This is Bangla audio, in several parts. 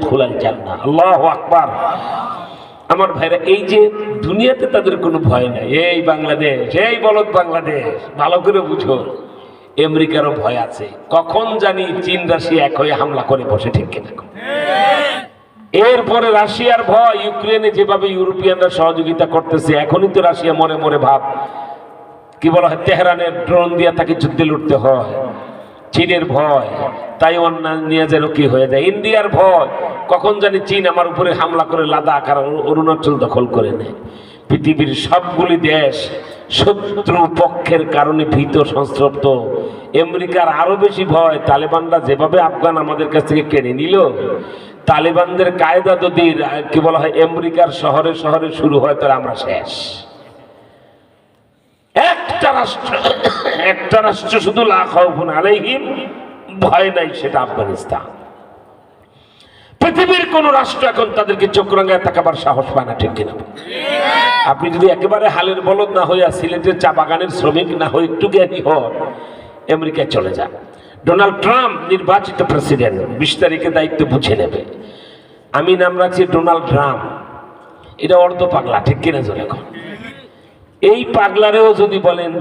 খোলাল জান্নাহ। আল্লাহু আকবার। আমার ভাইরা, এই যে দুনিয়াতে তাদের কোনো ভয় নাই। এই বাংলাদেশ, এই বলদ বাংলাদেশ, ভালো করে বুঝো, আমেরিকারও ভয় আছে। কখন জানি চীন রাশিয়া এক হয়ে হামলা করে বসে, ঠিক কিনা? এরপরে রাশিয়ার ভয়, ইউক্রেনে যেভাবে ইউরোপিয়ানরা সহযোগিতা করতেছে, এখনই তো রাশিয়া মরে মরে ভাব, কি বলা হয়, তেহরানের ড্রোন দিয়ে তাকে যুদ্ধে লড়তে হয়। চীনের ভয়, তাইওয়ান নিয়ে যেন কি হয়ে যায়। ইন্ডিয়ার ভয়, কখন জানি চীন আমার উপরে হামলা করে লাদাখ আর অরুণাচল দখল করে নেয়। পৃথিবীর সবগুলি দেশ শত্রু পক্ষের কারণে ভীত সংস্তব্ধ। আমেরিকার আরো বেশি ভয়, তালেবানরা যেভাবে আফগান আমাদের কাছ থেকে কেড়ে নিল, তালেবানদের কায়দা যদি কি বলা হয় আমেরিকার শহরে শহরে শুরু হয়, তাহলে আমরা শেষ। একটা রাষ্ট্র শুধু লা খাউফুন আলাইহিম, ভয় নাই, সেটা আফগানিস্তান। পৃথিবীর কোন রাষ্ট্র এখন তাদেরকে চোখ রাঙায় তাকাবার সাহস পায় না, ঠিক কিনা? আপনি যদি একেবারে হালের বলদ না হইয়া সিলেটের চা বাগানের শ্রমিক না হয়ে একটু জ্ঞানী হন, আমেরিকায় চলে যান। ডোনাল্ড ট্রাম্প নির্বাচিত প্রেসিডেন্ট, 20 তারিখে দায়িত্ব বুঝে নেবে। আমি নাম রাখছি ডোনাল্ড ট্রাম্প। এটা অর্ধ পাগলা, ঠিক কিনা? জোরে এখন এই পাগলারেও যদি বলেন,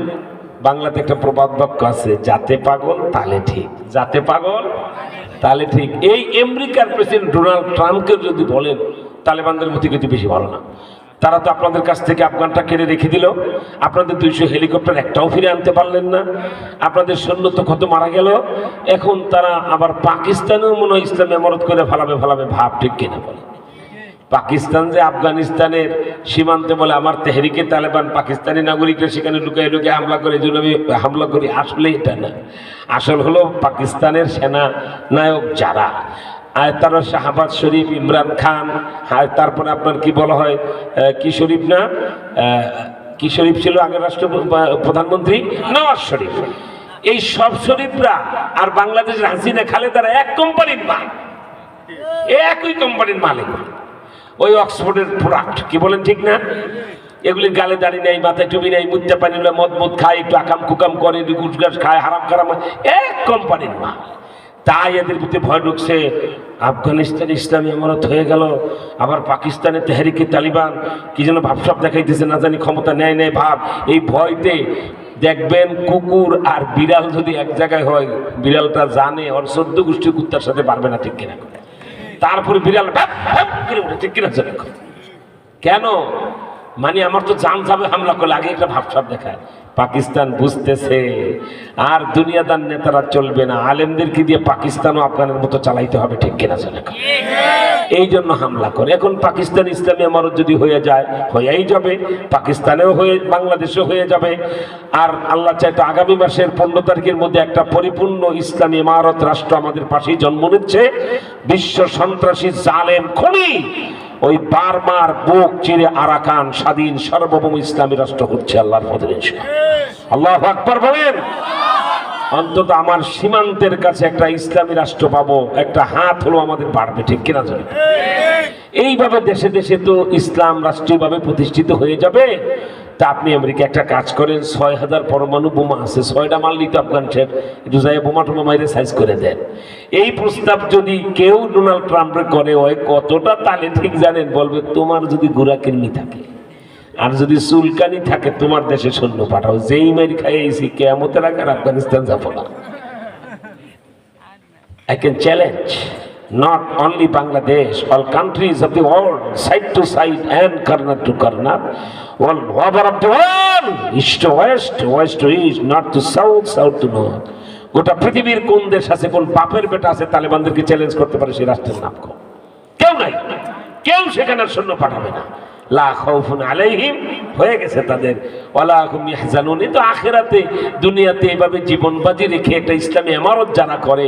বাংলাতে একটা প্রবাদ বাক্য আছে, যাতে পাগল তালে ঠিক, যাতে পাগল তালে ঠিক। এই আমেরিকার প্রেসিডেন্ট ডোনাল্ড ট্রাম্পকে যদি বলেন, তালেবানদের মধ্যে কিন্তু বেশি ভালো না। তারা তো আপনাদের কাছ থেকে আফগানটা কেড়ে রেখে দিল, আপনাদের 200 হেলিকপ্টার একটাও ফিরে আনতে পারলেন না, আপনাদের সৈন্য তো কত মারা গেল। এখন তারা আবার পাকিস্তানেও মনে হয় ইসলাম ইমারত করে ফালাবে ভাব, ঠিক কিনা বলে? পাকিস্তান যে আফগানিস্তানের সীমান্তে বলে আমার তেহরিকে তালেবান পাকিস্তানি নাগরিকরা সেখানে ঢুকে হামলা করে, জন্য আমি হামলা করি, আসলে এটা না। আসল হলো পাকিস্তানের সেনা নায়ক যারা, আয়তার শাহবাজ শরীফ, ইমরান খান, আর তারপরে আপনার কি বলা হয়, কি শরীফ না, কি শরীফ ছিল আগের রাষ্ট্র প্রধানমন্ত্রী, নওয়াজ শরীফ। এই সব শরীফরা আর বাংলাদেশের হাসিনা খালেদারা এক কোম্পানির মালিক, একই কোম্পানির মালিক। ওই অক্সফোর্ডের প্রোডাক্ট, কি বলেন, ঠিক না? এগুলির গালে দাড়ি নেই, মাথায় টুপি নেই, মুদ্রা পানি মদ খায়, একটু আকাম কুকাম করে, গুটগাছ খায়, হারাম খারাম, এক কোম্পানির মাল। তাই এদের ভিতরে ভয় ঢুকছে, আফগানিস্তান ইসলামী ইমারত হয়ে গেল, আবার পাকিস্তানে তেহরিকে তালিবান কি যেন ভাবসাব দেখাইতেছে, না জানি ক্ষমতা নেয় ভাব। এই ভয়তে দেখবেন কুকুর আর বিড়াল যদি এক জায়গায় হয়, বিড়ালটা জানে ওর 14 গোষ্ঠী কুত্তার সাথে পারবে না, ঠিক কিনা? তারপরে বিড়াল ঠিক কিনা? কেন? মানে আমার তো জান যাবে হামলা করলে, আগে একটা ভাবসাব দেখায়। পাকিস্তান বুঝতেছে আর দুনিয়াদার নেতারা চলবে না, আলেমদেরকে দিয়ে পাকিস্তানও আফগানের মতো চালাইতে হবে, ঠিক কিনা? এই জন্য হামলা করে। এখন পাকিস্তান ইসলামী ইমারত যদি হয়ে যায়, হয়েই যাবে, পাকিস্তানেও হয়ে, বাংলাদেশেও হয়ে যাবে। আর আল্লাহ চাইতো আগামী মাসের 15 তারিখের মধ্যে একটা পরিপূর্ণ ইসলামী ইমারত রাষ্ট্র আমাদের পাশেই জন্ম নিচ্ছে। বিশ্ব সন্ত্রাসী জালেম খনি ওই বার্মার বুক চিরে আরাকান স্বাধীন সার্বভৌম ইসলামী রাষ্ট্র হচ্ছে আল্লাহর ফজলে ইনশাআল্লাহ। আল্লাহু আকবার বলেন। অন্তত আমার সীমান্তের কাছে একটা ইসলামী রাষ্ট্র পাবো, একটা হাত হলো আমাদের বাড়বে, ঠিক কিনা? এইভাবে দেশে দেশে তো ইসলাম রাষ্ট্রীয়ভাবে প্রতিষ্ঠিত হয়ে যাবে। তা আপনি আমেরিকা একটা কাজ করেন, 6000 পরমাণু বোমা আছে, 6টা মারলেই তো আফগানদের একটু যাই বোমা টোমা মাইরে সাইজ করে দেন। এই প্রস্তাব যদি কেউ ডোনাল্ড ট্রাম্পের করে হয়, কতটা তালে ঠিক জানেন? বলবে, তোমার যদি গুড়া কিরমি থাকে আর যদি চুলকানি থাকে, তোমার দেশে সৈন্য পাঠাও, যেই মারি খাইয়েছি কিয়ামতের আগে আর আফগানিস্তান যাবো না। I can challenge not only Bangladesh, all countries of the world, side to side and corner to corner, all over of the world, east to west, west to east, north to south, south to north. গোটা পৃথিবীর কোন দেশ আছে, কোন বাপের বেটা আছে তালেবানদেরকে চ্যালেঞ্জ করতে পারে? সেই রাষ্ট্রের নাম কম, কেউ নাই, কেউ সেখানে সৈন্য পাঠাবে না। লা খাউফুন আলাইহিম হয়ে গেছে তাদের, ওয়ালা হুম ইয়াহজানুন। তো আখিরাতে দুনিয়াতে এইভাবে জীবন বাজি রেখে একটা ইসলামী ইমারত যারা করে,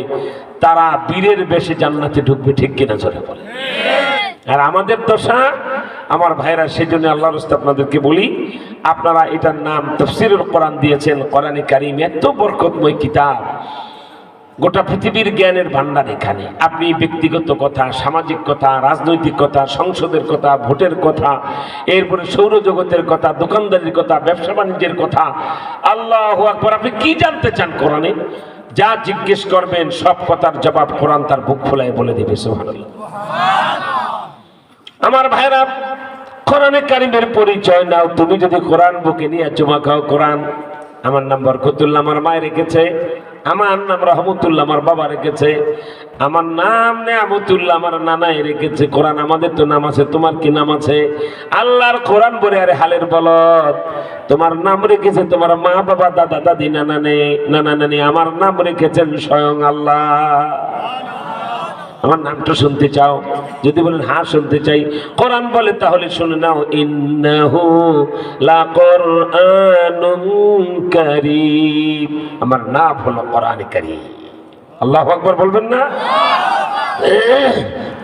তারা বীরের বেশে জান্নাতে ঢুকবে, ঠিক কিনা? জোরে বলে। আর আমাদের দশা, আমার ভাইরা, সেই জন্য আল্লাহর রাস্তে আপনাদেরকে বলি, আপনারা এটার নাম তাফসীরুল কোরআন দিয়েছেন। কোরআনে কারীম এত বরকতময় কিতাব, গোটা পৃথিবীর জ্ঞানের ভান্ডার এখানে। আপনি ব্যক্তিগত কথা, সামাজিক কথা, রাজনৈতিক কথা, সংসদের কথা, ভোটের কথা, এরপরে সৌরজগতের কথা, দোকানদারির কথা, ব্যবসা বাণিজ্যের কথা, আল্লাহু আকবার, আপনি কি জানতে চান কোরআনে? যা জিজ্ঞেস করবেন সব কথার জবাব কোরআন তার বুক খোলায় বলে দিবে। সুবহানাল্লাহ। আমার ভাইরা, কোরআনে কারিমের পরিচয় নাও। তুমি যদি কোরআন বুকে নিয়ে চুমা খাও, কোরআন আমার নাম বরকতুল্লাহ আমার মায় রেখেছে, আমার নাম রহমতুল্লাহ আমার বাবা রেখেছে, আমার নাম নেয়ামতুল্লাহ আমার নানাই রেখেছে। কোরআন আমাদের তো নাম আছে, তোমার কি নাম আছে? আল্লাহর কোরআন বলে আরে হালের বলত, তোমার নাম রেখেছে তোমার মা বাবা দাদা দাদি নানা নানি, আমার নাম রেখেছেন স্বয়ং আল্লাহ। আমার নামটা শুনতে চাও? যদি বলেন হ্যাঁ শুনতে চাই, কোরআন বলে তাহলে শুনে নাও, ইন্নাহু লাকুরআনুন কারীম। আমার নাম হলো কোরআন কারীম। আল্লাহু আকবার বলবেন না?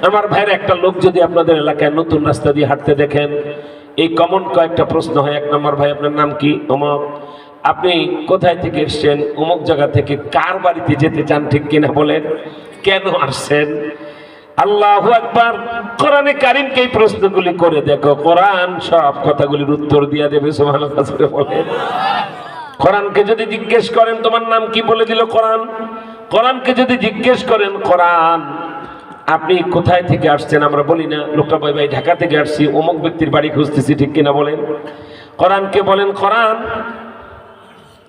আমার ভাইয়ের, একটা লোক যদি আপনাদের এলাকায় নতুন রাস্তা দিয়ে হাঁটতে দেখেন, এই কমন কয়েকটা প্রশ্ন হয়। এক নম্বর, ভাই আপনার নাম কি? অমুক। আপনি কোথায় থেকে এসছেন? অমুক জায়গা থেকে। কার বাড়িতে যেতে চান? ঠিক কিনা বলেন। কেন আসছেন? আল্লাহু আকবার। কোরআনে কারীমকে এই প্রশ্নগুলি করে দেখো, কোরআন সব কথাগুলির উত্তর দিয়ে দেবে। সুবহানাল্লাহ বলেন। কোরআনকে যদি জিজ্ঞেস করেন তোমার নাম কি, বলে দিল কোরআন। কোরআনকে যদি জিজ্ঞেস করেন, কোরআন আপনি কোথায় থেকে আসছেন, আমরা বলি না লোকটা ভাই ভাই ঢাকা থেকে আসছি, অমুক ব্যক্তির বাড়ি খুঁজতেছি, ঠিক কিনা বলেন। কোরআনকে বলেন, কোরআন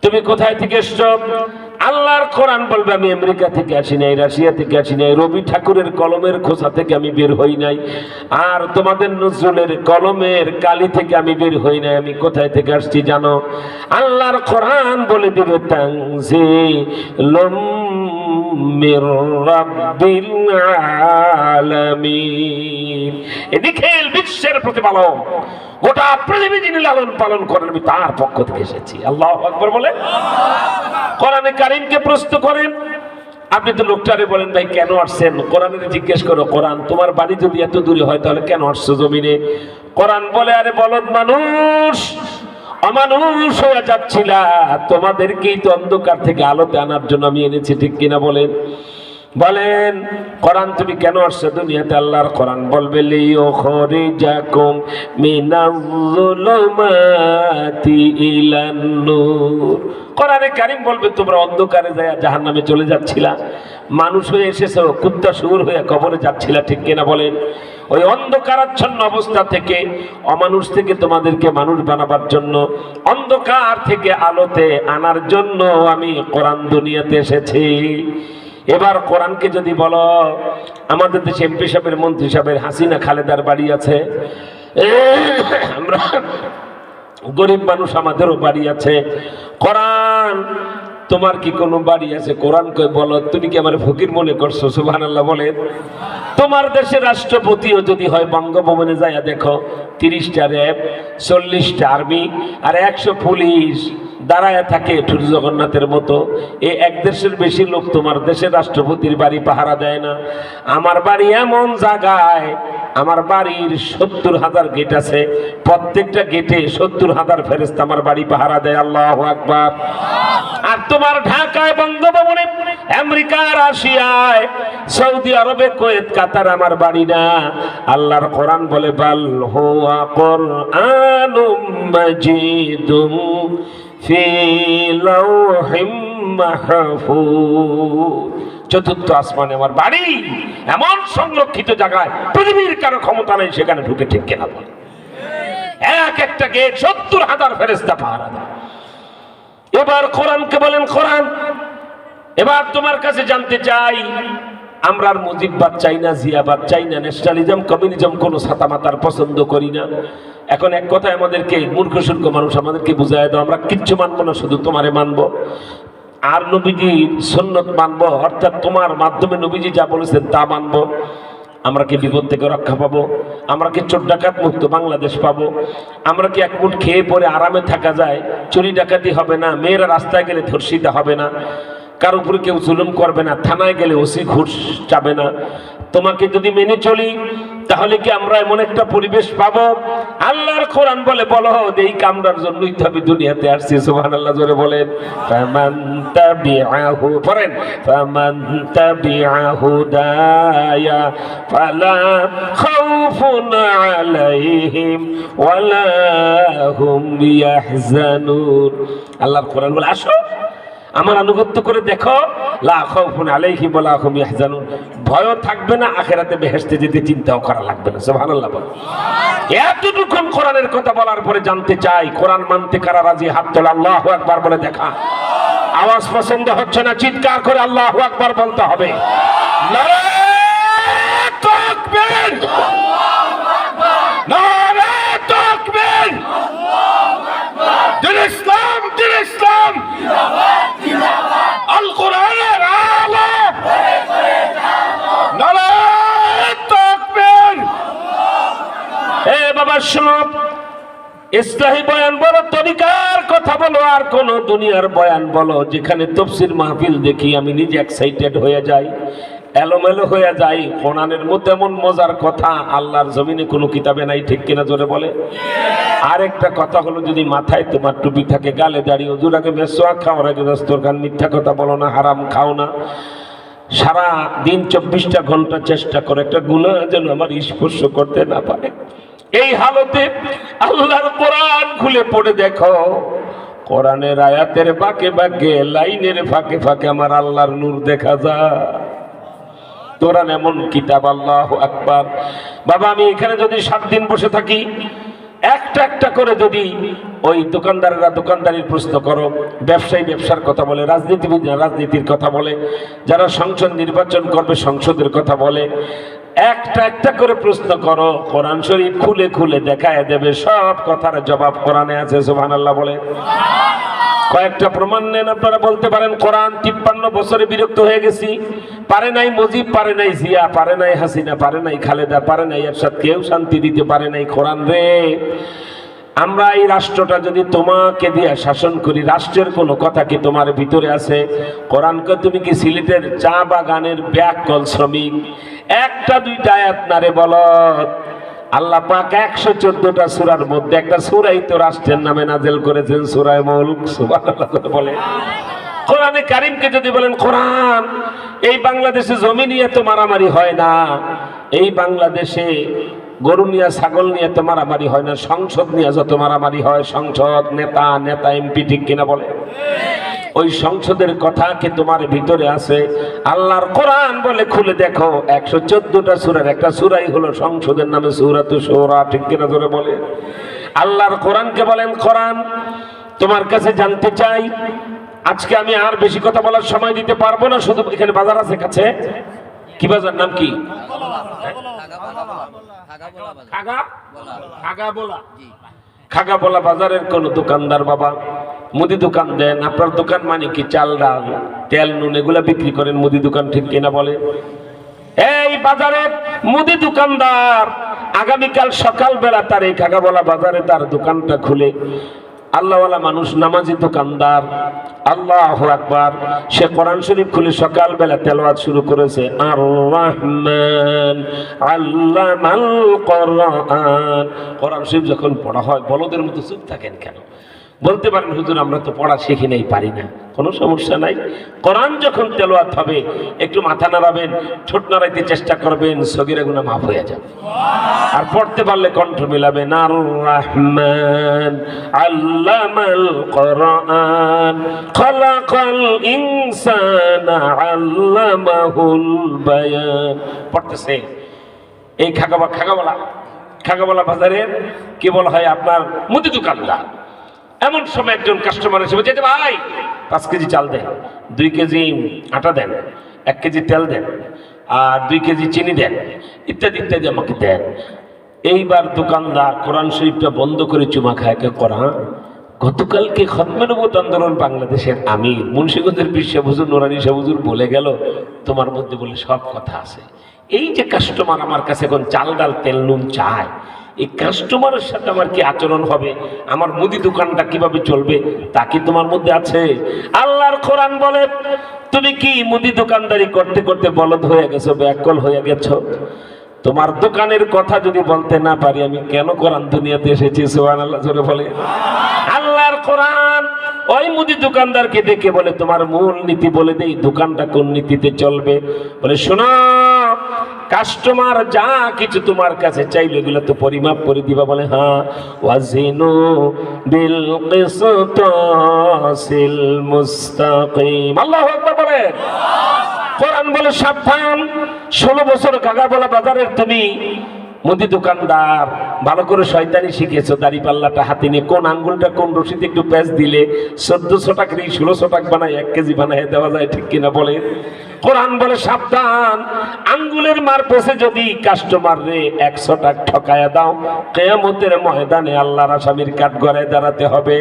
তুমি কোথায় থেকে এসছো? আল্লাহর কোরআন বলবে আমি আমেরিকা থেকে আসি নাই, রাশিয়া থেকে আসি নাই, রবি ঠাকুরের কলমের খোসা থেকে আমি বের হই নাই, আর তোমাদের নজরুলের কলমের কালি থেকে আমি বের হই নাই। আমি কোথায় থেকে আসছি জানো? আল্লাহর কোরআন বলে দিবে তানজিলুম মির রাব্বিল আলামিন। এদিকে বিশ্বের প্রতিপালক, গোটা পৃথিবী যিনি লালন পালন করেন, আমি তার পক্ষ থেকে এসেছি। আল্লাহু আকবার বলে কোরআনে কারীমকে প্রশ্ন করেন। আপনি তো লোকটারে বলেন ভাই কেন আসছেন? কোরআনের জিজ্ঞেস করো, কোরআন তোমার বাড়ি যদি এত দূরে হয় তাহলে কেন আসছো জমিনে? কোরআন বলে আরে বলদ মানুষ, অমানুষ হয়ে যাচ্ছিলা, তোমাদেরকেই তো অন্ধকার থেকে আলোতে আনার জন্য আমি এনেছি, ঠিক কিনা বলেন। বলেন কোরআন তুমি কেন আসছো দুনিয়াতে? আল্লাহর কোরআন বলবে লিইউখরিজাকুম মিনাজ-যুলুমাতি ইলান-নূর। কোরআনে কারীম বলবে তোমরা অন্ধকারে যায় জাহান্নামে চলে যাচ্ছিলা, মানুষ হয়ে এসেছো, কুত্তা শুয়োর হয়ে কবরে যাচ্ছিলা, ঠিক কিনা বলেন। ওই অন্ধকারাচ্ছন্ন অবস্থা থেকে, অমানুষ থেকে তোমাদেরকে মানুষ বানাবার জন্য, অন্ধকার থেকে আলোতে আনার জন্য আমি কোরআন দুনিয়াতে এসেছি। এবার কোরআনকে যদি বলো, আমাদের দেশে এমপি সাহেবের, মন্ত্রী সাহেবের, হাসিনা খালেদার বাড়ি আছে, আমরা গরিব মানুষ আমাদেরও বাড়ি আছে। কোরআন তোমার কি কোনো বাড়ি আছে? কোরআনকে বলো, তুমি কি আমার ফকির মনে করছো? সুবহানাল্লাহ বলে। তোমার দেশের রাষ্ট্রপতিও যদি হয়, বঙ্গভবনে যাইয়া দেখো 30টা র্যাব, 40টা আর্মি আর 100 পুলিশ দাঁড়ায় থাকে ঠুরি জগন্নাথের মতো। এই এক দেশের বেশি লোক তোমার দেশের রাষ্ট্রপতির বাড়ি পাহারা দেয় না। আমার বাড়ি এমন জায়গায়, আমার বাড়ির 70,000 গেট আছে, প্রত্যেকটা গেটে 70,000 ফেরেশতা আমার বাড়ি পাহারা দেয়। আল্লাহু আকবার। আর তোমার ঢাকায় বঙ্গভবনে, আমেরিকা, রাশিয়ায়, সৌদি আরবে, কুয়েত, কাতার আমার বাড়ি না। আল্লাহর কোরআন বলে বাল হুয়া কুরআনুম মাজিদুম ফি লাওহিম মাহফুজ। চতুর্থ আসমানে আমার বাড়ি, এমন সংরক্ষিত জায়গায় পৃথিবীর কারো ক্ষমতা নেই সেখানে ঢুকে, ঠিক কিনা বলে। এক একটা গেট 70,000 ফেরেশতা পাহারা দেয়। এবার কোরআনকে বলেন, কোরআন এবার তোমার কাছে জানতে চাই, আমরা আর মুজিববাদ চাই না, জিয়াবাদ চাই না, ন্যাশনালিজম, কমিউনিজম কোনো ছাতা মাতার পছন্দ করি না। এখন এক কথায় আমাদেরকে মূর্খ সূর্খ মানুষ আমাদেরকে বুঝায় দাও, আমরা কিচ্ছু মানবো না, শুধু তোমারে মানবো আর নবীজির সুন্নত মানবো, অর্থাৎ তোমার মাধ্যমে নবীজি যা বলেছেন তা মানবো। আমরা কি বিপদ থেকে রক্ষা পাবো? আমরা কি চোর ডাকাত মুক্ত বাংলাদেশ পাবো? আমরা কি এক মুঠ খেয়ে পরে আরামে থাকা যায়? চুরি ডাকাতি হবে না, মেয়েরা রাস্তায় গেলে ধর্ষিতা হবে না, কার উপরে কেউ জুলুম করবে না, থানায় গেলে ওসি ঘুষ যাবে না। তোমাকে যদি মেনে চলি তাহলে কি আমরা এমন একটা পরিবেশ পাবো? আল্লাহর কোরআন বলে বলো এই কামরার জন্যই তো আমি দুনিয়াতে আসছি। সুবহানাল্লাহ জোরে বলেন। ফামান তাবিআহু, পড়েন ফামান তাবিআহু দায়া ফালা খাউফুন আলাইহিম ওয়ালা হুম ইয়াহজানুন। আল্লাহর কোরআন বলে আসো, আমার আনুগত্য করে দেখো, লা খাউফুন আলাইহিম ওয়া লা হুম ইয়াহজানুন, ভয়ও থাকবে না, আখিরাতে বেহেশতে যেতে চিন্তাও করা লাগবে না। সুবহানাল্লাহ। এতটুকুন কোরআনের কথা বলার পরে জানতে চাই, কোরআন মানতে কারা রাজি? হাত তোলা, আল্লাহু আকবার বলে দেখা। আওয়াজ পছন্দ হচ্ছে না, চিৎকার করে আল্লাহু আকবার বলতে হবে। নারে তাকবীর, নারে তাকবীর, দিন ইসলাম, দিন ইসলাম, আল কোরআনের আলো, নারে তাকবীর। এ বাবা শুনো, ইসলাহি বয়ান বলো, তরিকার কথা বলো, আর কোন দুনিয়ার বয়ান বলো, যেখানে তাফসীর মাহফিল দেখি আমি নিজে এক্সাইটেড হয়ে যাই, এলোমেলো হয়ে যাই। কোরআনের মধ্যে এমন মজার কথা আল্লাহর জমিনে কোনো কিতাবে নাই, ঠিক কিনা জোরে বলে। আরেকটা কথা হলো, যদি মাথায় তোমার টুপি থাকে, গালে দাঁড়িয়ে, ওজুর আগে মেসওয়াক খাওয়ার আগে দস্তরখান, মিথ্যা কথা বলো না, হারাম খাও না, সারা দিন 24টা ঘন্টা চেষ্টা করে একটা গুনাহ যেন আমার স্পর্শ করতে না পারে। এই হালতে আল্লাহর কোরআন খুলে পড়ে দেখো, কোরআনের আয়াতের বাঁকে বাঁকে, লাইনের ফাঁকে ফাঁকে আমার আল্লাহর নূর দেখা যায়। কোরআন এমন কিতাব, আল্লাহু আকবার। বাবা আমি এখানে যদি 7 দিন বসে থাকি, একটা একটা করে যদি ওই দোকানদারেরা দোকানদারির প্রশ্ন করো, ব্যবসায়ী ব্যবসার কথা বলে, রাজনীতিবিদরা রাজনীতির কথা বলে, যারা সংসদ নির্বাচন করবে সংসদের কথা বলে, একটা একটা করে প্রশ্ন করো, কোরআন শরীফ খুলে খুলে দেখায় দেবে সব কথার জবাব কোরআনে আছে। সুবহানাল্লাহ বলে। কয়েকটা প্রমাণ নেন আপনারা, বলতে পারেন কোরআন 53 বছরে বিরক্ত হয়ে গেছি, পারে নাই মুজিব, পারে নাই জিয়া, পারে নাই হাসিনা, পারে নাই খালেদা, পারে নাই এরশাদ, কেউ শান্তি দিতে পারে নাই। কোরআন রে, আমরা এই রাষ্ট্রটা যদি তোমাকে দিয়ে শাসন করি, রাষ্ট্রের কোনো কথা কি তোমার ভিতরে আছে? কোরআনকে তুমি কি সিলেটের চা বাগানের ব্যাককল শ্রমিক? একটা দুইটা আয়াত না রে বল। আল্লাহ পাক 114টা সূরার মধ্যে একটা সূরাই তো রাষ্ট্রের নামে নাযিল করেছেন, সূরা মুলক। সুবহানাল্লাহ বলে। কোরআনে কারীমকে যদি বলেন, কোরআন এই বাংলাদেশে জমি নিয়ে তো মারামারি হয় না, এই বাংলাদেশে গরু নিয়ে ছাগল নিয়ে তো মারামারি হয় না, সংসদ নিয়ে যত মারামারি হয়, সংসদ নেতা নেতা এমপি, ঠিক কিনা বলে? ওই সংসদের কথা কি তোমার ভিতরে আছে? আল্লাহর কোরআন বলে খুলে দেখো, 114টা সূরার একটা সূরাই হলো সংসদের নামে সূরাতুশ শূরা, ঠিক কিনা ধরে বলে। আল্লাহর কোরআনকে বলেন কোরআন। তোমার কাছে জানতে চাই, আজকে আমি আর বেশি কথা বলার সময় দিতে পারবো না, শুধু এখানে বাজার আছে কাছে, কি বাজার, নাম কি? খাগাবোলা বাজারের কোন দোকানদার বাবা মুদি দোকান দেন, আপনার দোকান মানে কি চাল ডাল তেল নুন এগুলা বিক্রি করেন, মুদি দোকান, ঠিক কিনা বলে? এই বাজারের মুদি দোকানদার আগামীকাল সকালবেলা তার এই খাগাবোলা বাজারে তার দোকানটা খুলে, আল্লাহওয়ালা মানুষ, নামাজি দোকানদার, আল্লাহু আকবার, সে কোরআন শরীফ খুলে সকালবেলা তেলাওয়াত শুরু করেছে, আর রহমান আল্লামাল কোরআন। কোরআন শরীফ যখন পড়া হয়, বলদের মতো চুপ থাকেন কেন? বলতে পারেন হুজুর আমরা তো পড়া শিখি নাই, পারি না, কোনো সমস্যা নাই। কোরআন যখন তেলাওয়াত হবে একটু মাথা নাড়াবেন, ঠোঁট নাড়াইতে চেষ্টা করবেন, সগীরা গুনাহ মাফ হয়ে যাবে। আর পড়তে পারলে কণ্ঠ মিলাবেন, আর রহমান আল্লামাল কোরআন খালাকাল ইনসানা আল্লামাহুল বায়ান। পড়তেছে এই খাগাবোলা বাজারের কি বলা হয় আপনার মুদি দোকানদার। এমন সময় একজন কাস্টমার এসে বলছে, ভাই 5 কেজি চাল দেন, 2 কেজি আটা দেন, 1 কেজি তেল দেন, আর 2 কেজি চিনি দেন, ইত্যাদি ইত্যাদি আমাকে দেন। এইবার দোকানদার কোরআন শরীফটা বন্ধ করে চুমা খায়, কোরআন গতকালকে খতমে নবুয়ত আন্দোলন বাংলাদেশের আমির মুন্সিগঞ্জের পীর সাহেব হুজুর নুরানী সাহেব হুজুর বলে গেল, তোমার মধ্যে বলে সব কথা আছে। এই যে কাস্টমার আমার কাছে এখন চাল ডাল তেল নুন চায়, এই কাস্টমারের সাথে আমার কি আচরণ হবে, আমার মুদি দোকানটা কিভাবে চলবে, তা কি তোমার মধ্যে আছে? আল্লাহর কোরআন বলে, তুমি কি মুদি দোকানদারি করতে করতে বলদ হয়ে গেছো, ব্যাকল হয়ে গেছো? তোমার দোকানের কথা যদি বলতে না পারি, আমি কেন কোরআন দুনিয়াতে এসেছি? সুবহানাল্লাহ জোরে বলে। আল্লাহর কোরআন ওই মুদি দোকানদারকে ডেকে বলে, তোমার মূল নীতি বলে দেই, দোকানটা কোন নীতিতে চলবে। বলে, শোনো, কাস্টমার যা কিছু তোমার কাছে চাইলে এগুলো তো পরিমাপ করে দিবা। বলে হ্যাঁ, ওয়াজিনু বিল কিসতাসিল মুস্তাকিম। আল্লাহু আকবার বলেন। কোরআন বলে সাবধান, 16 বছর কাকা বলা বাজারের তুমি মুদি দোকানদার, ভালো করে শয়তানি শিখেছো। দাড়ি পাল্লাটা হাতে নিয়ে কোন আঙ্গুলটা কোন রশিতে একটু প্যাঁচ দিলে 1400 টাকা 1600 টাকা বানায় 1 কেজি বানায় দেওয়া যায়, ঠিক কিনা বলে? কোরআন বলে সাবধান, আঙ্গুলের মার পেছে যদি কাস্টমার রে 100 টাকা ঠকায়া দাও, কিয়ামতের ময়দানে আল্লাহর আসামির কাঠগড়ায় দাঁড়াতে হবে।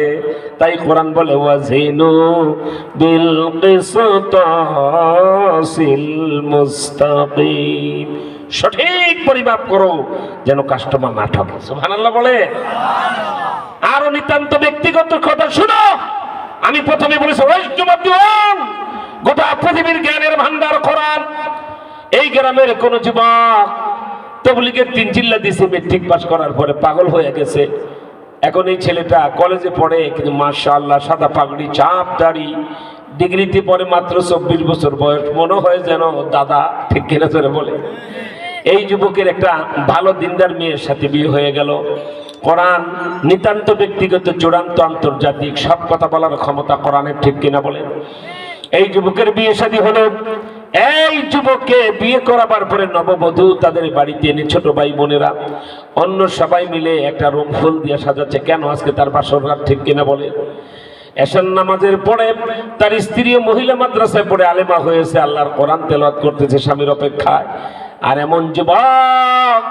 তাই কোরআন বলে ওয়াজিনু বিল কিসতাসিল মুস্তাকিম, সঠিক পরিমাপ করো যেন কাস্টমার না ঠকে। সুবহানাল্লাহ বলে। আরো নিতান্ত ব্যক্তিগত কথা শুনো। আমি প্রথমে বলেছি গোটা পৃথিবীর জ্ঞানের ভান্ডার কোরআন। এই গ্রামের কোন যুবক তাবলীগের 3 চিল্লা দিছে, মেট্রিক পাস করার পরে পাগল হয়ে গেছে। এখন এই ছেলেটা কলেজে পড়ে, কিন্তু মাশাআল্লাহ সাদা পাগড়ি, চাপ দাড়ি, ডিগ্রিতে পড়ে, মাত্র 24 বছর বয়স, মনে হয় যেন দাদা, ঠিক কিনা ধরে বলে। এই যুবকের একটা ভালো দিনদার মেয়ের সাথে বিয়ে হয়ে গেল। কোরআন নিতান্ত ব্যক্তিগত, চূড়ান্ত আন্তর্জাতিক, সব কথা বলার ক্ষমতা কোরআনের, ঠিক কিনা বলেন? এই যুবকের বিয়ে শাদী হলো। এই যুবককে বিয়ে করাবার পরে নববধূ তাদের বাড়িতে এনে ছোট ভাই বোনেরা অন্য সবাই মিলে একটা রুম ফুল দিয়ে সাজাচ্ছে। কেন? আজকে তার বাসর রাত, ঠিক কিনা বলে? এশার নামাজের পরে তার স্ত্রীও মহিলা মাদ্রাসায় পড়ে আলেমা হয়েছে, আল্লাহর কোরআন তেলাওয়াত করতেছে স্বামীর অপেক্ষায়। আর এমন যুবক,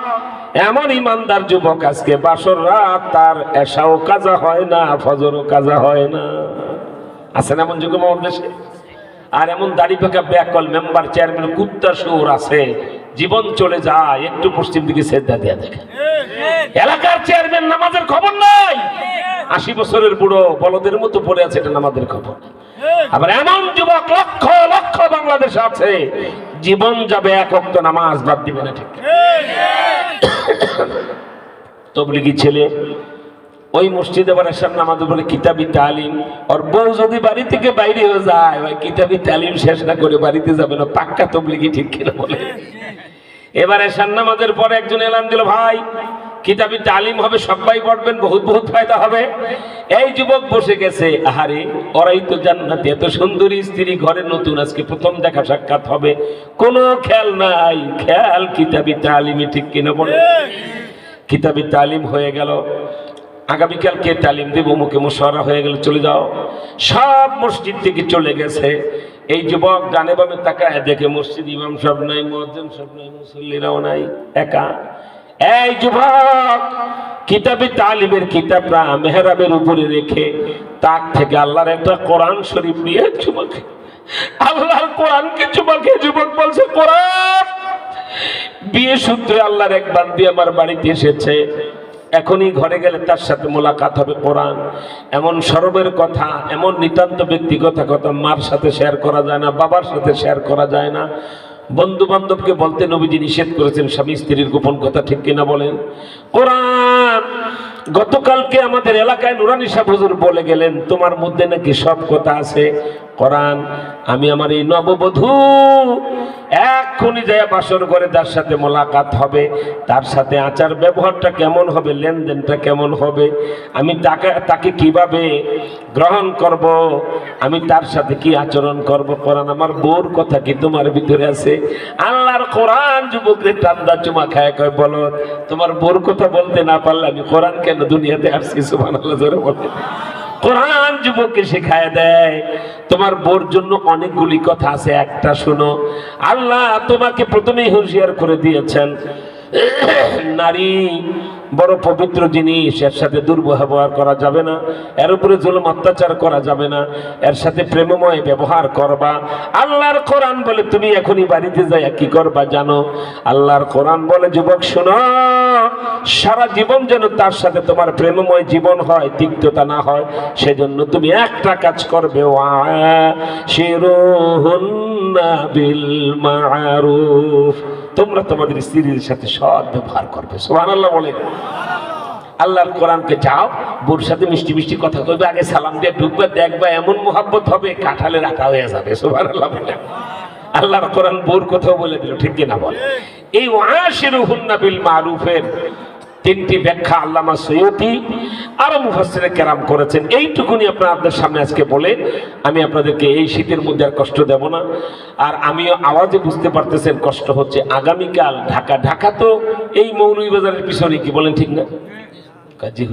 এমন ইমানদার যুবক, আজকে বাসর রাত তার এশাও কাজা হয় না, ফজরও কাজা হয় না। আছেন এমন যুবক আমাদের দেশে? আর এমন দাড়ি পাকা ব্যাকল মেম্বার, চেয়ারম্যান, কুত্তা শুয়োর আছে, জীবন চলে যায় একটু পশ্চিম দিকে সেজদা দিয়া দেখে। এলাকার চেয়ারম্যান, নামাজের খবর নাই, 80 বছরের বুড়ো বলদের মতো পড়ে আছে, এটা নামাজের খবর। আবার এমন যুবক লক্ষ লক্ষ বাংলাদেশে আছে, জীবন যাবে এক ওয়াক্ত নামাজ বাদ দিবে না, ঠিক? তাবলীগী ছেলে ওই মসজিদে আবার এশার নামাজ বলে কিতাবি তালিম। ওর বউ যদি বাড়ি থেকে বাইরে হয়ে যায়, ওই কিতাবি তালিম শেষ না করে বাড়িতে যাবে না, পাক্কা তাবলীগী, ঠিক কিনা বলে? এবার এশার নামাজের পরে একজন এলান দিল, ভাই কিতাবি তালিম হবে, সবাই পড়বেন, বহুত বহুত ফায়দা হবে। এই যুবক বসে গেছে, আহারে ওরাই তো জান্নাতি, এত সুন্দরী স্ত্রী ঘরে নতুন, আজকে প্রথম দেখা সাক্ষাৎ হবে, কোনো খেয়াল নাই, খেয়াল কিতাবি তালিমে, ঠিক কিনা বলে? কিতাবি তালিম হয়ে গেল, আগামীকালকে তালিম দেব, মুখে মুশাওয়ারা হয়ে গেল, চলে যাও। সব মসজিদ থেকে চলে গেছে। এই যুবক ডানে বামে তাকায় দেখে মসজিদ ইমাম সব নাই, মুয়াজ্জিন সব নাই, মুসল্লিরাও নাই, একা। এই যুবক কিতাবে তালিমের কিতাবটা মেহরাবের উপরে রেখে তাক থেকে আল্লাহর একটা কোরআন শরীফ নিয়ে যুবক, আল্লাহর কোরআনকে যুবকে, যুবক বলছে, কোরআন বিয়ে সূত্রে আল্লাহর এক বান্দী আমার বাড়িতে এসেছে, এখনই ঘরে গেলে তার সাথে মোলাকাত হবে। কোরআন এমন শরমের কথা, এমন নিতান্ত ব্যক্তিগত কথা মার সাথে শেয়ার করা যায় না, বাবার সাথে শেয়ার করা যায় না, বন্ধু বান্ধবকে বলতে নবীজি নিষেধ করেছেন, স্বামী স্ত্রীর গোপন কথা, ঠিক কিনা বলেন? কোরআন গতকালকে আমাদের এলাকায় নুরানি সাহেব হুজুর বলে গেলেন, তোমার মধ্যে নাকি সব কথা আছে। কোরআন আমি আমার এই নববধূ এক্ষুনি যায় বাসর ঘরে তার সাথে মোলাকাত হবে, তার সাথে আচার ব্যবহারটা কেমন হবে, লেনদেনটা কেমন হবে, আমি তাকে কিভাবে গ্রহণ করব, আমি তার সাথে কি আচরণ করব। কোরআন আমার বউর কথা কি তোমার ভিতরে আছে? আল্লাহর কোরআন যুবকরে টান্দা চুমা খায়, কয় বলো তোমার বউর কথা বলতে না পারলে আমি কোরআন কেন দুনিয়াতে আসছি? সুবহানাল্লাহ জোরে বলে। কোরআন যুবককে শেখায় দেয়, তোমার বোর জন্য অনেকগুলি কথা আছে, একটা শোনো। আল্লাহ তোমাকে প্রথমেই হুঁশিয়ার করে দিয়েছেন, নারী বড় পবিত্র জিনিস, এর সাথে দুর্ব্যবহার করা যাবে না, এর উপরে জুলুম অত্যাচার করা যাবে না, এর সাথে প্রেমময় ব্যবহার করবা। আল্লাহর কোরআন বলে তুমি এখনই বাড়িতে যাই কি করবা জানো? আল্লাহর কোরআন বলে যুবক শোনো, সারা জীবন যেন তার সাথে তোমার প্রেমময় জীবন হয়, তিক্ততা না হয়, সেজন্য তুমি একটা কাজ করবে, ওয়াশিরুহুন্না বিল মারুফ, তোমরা তোমাদের স্ত্রীর সাথে সৎ ব্যবহার করবে। সুবহানাল্লাহ বলে। আল্লাহর কোরআনকে যাও, বোর সাথে মিষ্টি মিষ্টি কথা কইবে, আগে সালাম দিয়ে ঢুকবে, দেখবা এমন মোহাব্বত হবে কাঁঠালের আটা হয়ে যাবে। সুবহানাল্লাহ বলে। আল্লাহর কোরআন বউর কথাও বলে দিল, ঠিক কিনা বল? এই ওয়াশিরুহুন্না বিল মারুফের তিনটি ব্যাখ্যা আল্লামা সৈয়দী আরো মুফাসসিরে কেরাম করেছেন। এইটুকুনি আপনাদের সামনে আজকে বলে আমি আপনাদেরকে এই শীতের মধ্যে আর কষ্ট দেব না। আর আমিও আওয়াজে বুঝতে পারতেছেন কষ্ট হচ্ছে। আগামীকাল ঢাকা তো এই মৌলভীবাজারের পিছনে, কি বলেন ঠিক না? কাজী